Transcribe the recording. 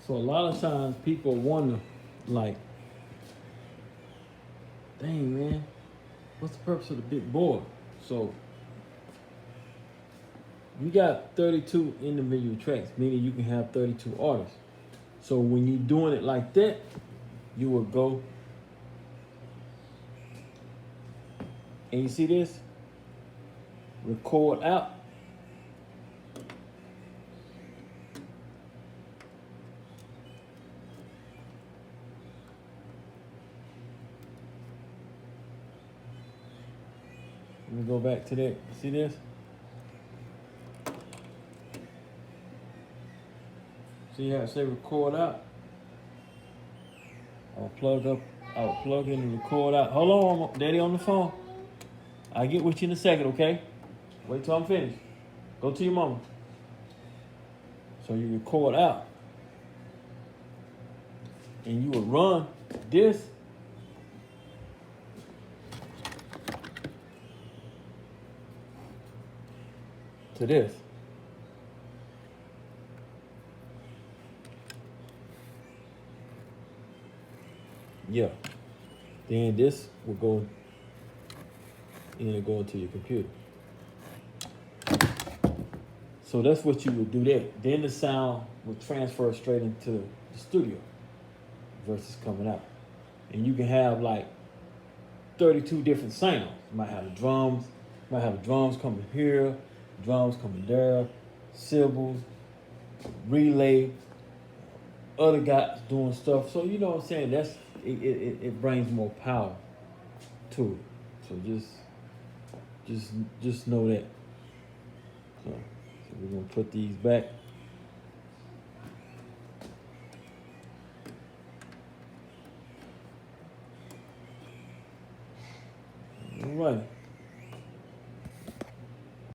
So a lot of times people wonder, like, dang man, what's the purpose of the big board? So you got 32 individual tracks, meaning you can have 32 artists. So when you're doing it like that, you will go and you see this, record out. Let me go back to that. See this? See how I say record out? I'll plug in and record out. Hold on, Daddy on the phone. I'll get with you in a second, okay? Wait till I'm finished. Go to your mama. So you record out. And you will run this to this. Yeah. Then this will go and go into your computer. So that's what you would do there. Then the sound will transfer straight into the studio versus coming out. And you can have like 32 different sounds. You might have the drums, coming here, drums coming there, cymbals, relay, other guys doing stuff. So you know what I'm saying? It brings more power to it. So just know that. So we're gonna put these back. All right.